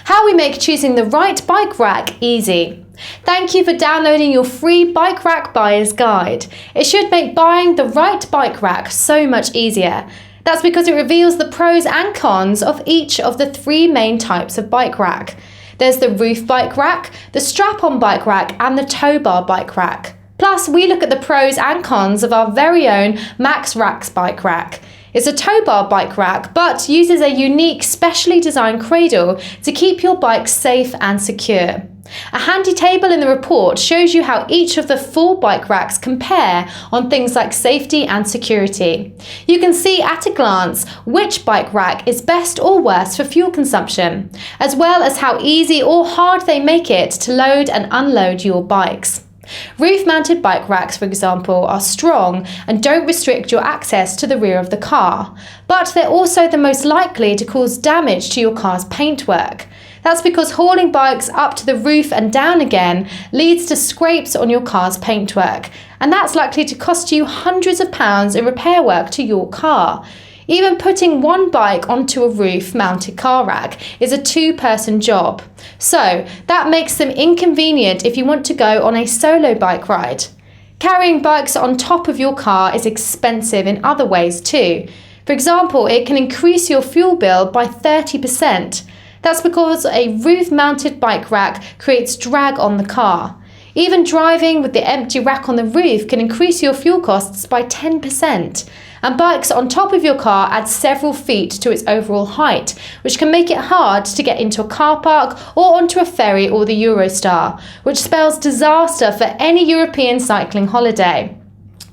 How we make choosing the right bike rack easy. Thank you for downloading your free bike rack buyer's guide. It should make buying the right bike rack so much easier. That's because it reveals the pros and cons of each of the 3 main types of bike rack. There's the roof bike rack, the strap-on bike rack, and the tow bar bike rack. Plus, we look at the pros and cons of our very own Maxxraxx bike rack. It's a tow bar bike rack, but uses a unique, specially designed cradle to keep your bike safe and secure. A handy table in the report shows you how each of the 4 bike racks compare on things like safety and security. You can see at a glance which bike rack is best or worst for fuel consumption, as well as how easy or hard they make it to load and unload your bikes. Roof-mounted bike racks, for example, are strong and don't restrict your access to the rear of the car, but they're also the most likely to cause damage to your car's paintwork. That's because hauling bikes up to the roof and down again leads to scrapes on your car's paintwork, and that's likely to cost you hundreds of pounds in repair work to your car. Even putting one bike onto a roof-mounted car rack is a 2-person job. So that makes them inconvenient if you want to go on a solo bike ride. Carrying bikes on top of your car is expensive in other ways too. For example, it can increase your fuel bill by 30%. That's because a roof-mounted bike rack creates drag on the car. Even driving with the empty rack on the roof can increase your fuel costs by 10%. And bikes on top of your car add several feet to its overall height, which can make it hard to get into a car park or onto a ferry or the Eurostar, which spells disaster for any European cycling holiday.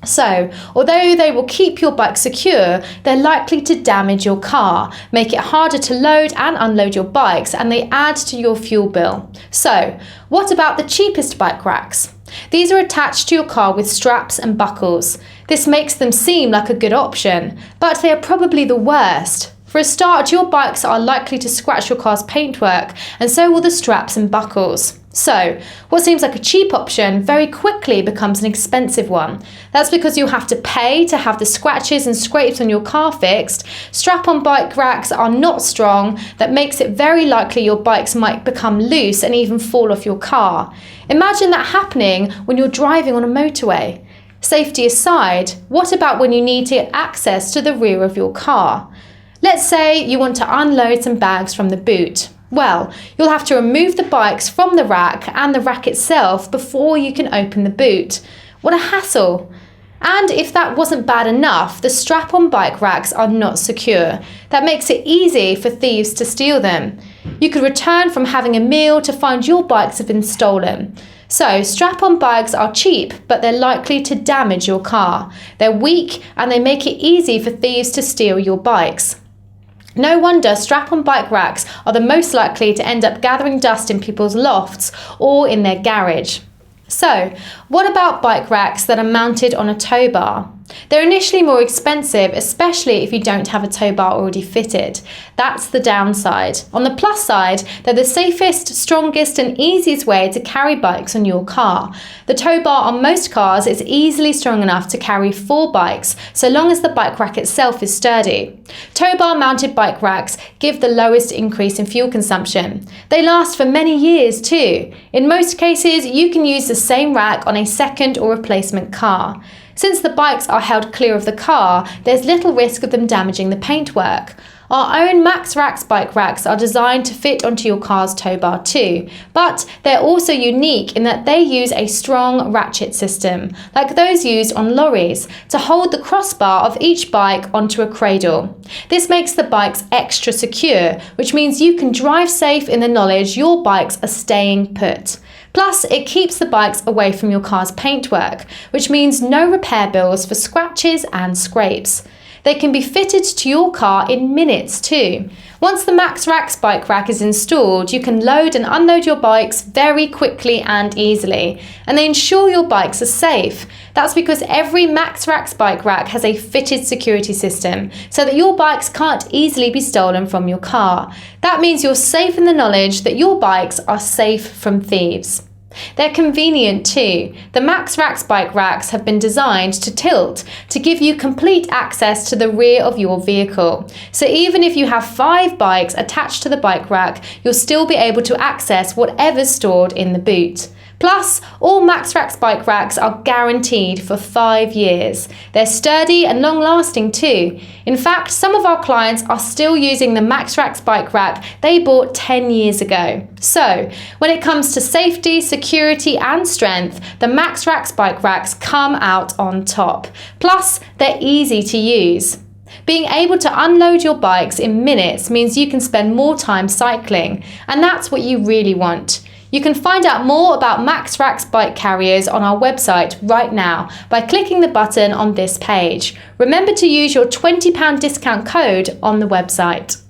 So, although they will keep your bike secure, they're likely to damage your car, make it harder to load and unload your bikes, and they add to your fuel bill. So, what about the cheapest bike racks? These are attached to your car with straps and buckles. This makes them seem like a good option, but they are probably the worst. For a start, your bikes are likely to scratch your car's paintwork, and so will the straps and buckles. So, what seems like a cheap option very quickly becomes an expensive one. That's because you'll have to pay to have the scratches and scrapes on your car fixed. Strap-on bike racks are not strong. That makes it very likely your bikes might become loose and even fall off your car. Imagine that happening when you're driving on a motorway. Safety aside, what about when you need to get access to the rear of your car? Let's say you want to unload some bags from the boot. Well, you'll have to remove the bikes from the rack and the rack itself before you can open the boot. What a hassle! And if that wasn't bad enough, the strap-on bike racks are not secure. That makes it easy for thieves to steal them. You could return from having a meal to find your bikes have been stolen. So, strap-on bikes are cheap, but they're likely to damage your car. They're weak and they make it easy for thieves to steal your bikes. No wonder strap-on bike racks are the most likely to end up gathering dust in people's lofts or in their garage. So, what about bike racks that are mounted on a tow bar? They're initially more expensive, especially if you don't have a tow bar already fitted. That's the downside. On the plus side, they're the safest, strongest and easiest way to carry bikes on your car. The tow bar on most cars is easily strong enough to carry 4 bikes, so long as the bike rack itself is sturdy. Tow bar mounted bike racks give the lowest increase in fuel consumption. They last for many years too. In most cases, you can use the same rack on a second or replacement car. Since the bikes are held clear of the car, there's little risk of them damaging the paintwork. Our own Maxxraxx bike racks are designed to fit onto your car's tow bar too, but they're also unique in that they use a strong ratchet system, like those used on lorries, to hold the crossbar of each bike onto a cradle. This makes the bikes extra secure, which means you can drive safe in the knowledge your bikes are staying put. Plus, it keeps the bikes away from your car's paintwork, which means no repair bills for scratches and scrapes. They can be fitted to your car in minutes too. Once the Maxxraxx bike rack is installed, you can load and unload your bikes very quickly and easily, and they ensure your bikes are safe. That's because every Maxxraxx bike rack has a fitted security system, so that your bikes can't easily be stolen from your car. That means you're safe in the knowledge that your bikes are safe from thieves. They're convenient too. The Maxxraxx bike racks have been designed to tilt to give you complete access to the rear of your vehicle. So even if you have 5 bikes attached to the bike rack, you'll still be able to access whatever's stored in the boot. Plus, all Maxxraxx bike racks are guaranteed for 5 years. They're sturdy and long-lasting too. In fact, some of our clients are still using the Maxxraxx bike rack they bought 10 years ago. So, when it comes to safety, security and strength, the Maxxraxx bike racks come out on top. Plus, they're easy to use. Being able to unload your bikes in minutes means you can spend more time cycling, and that's what you really want. You can find out more about Maxxraxx bike carriers on our website right now by clicking the button on this page. Remember to use your £20 discount code on the website.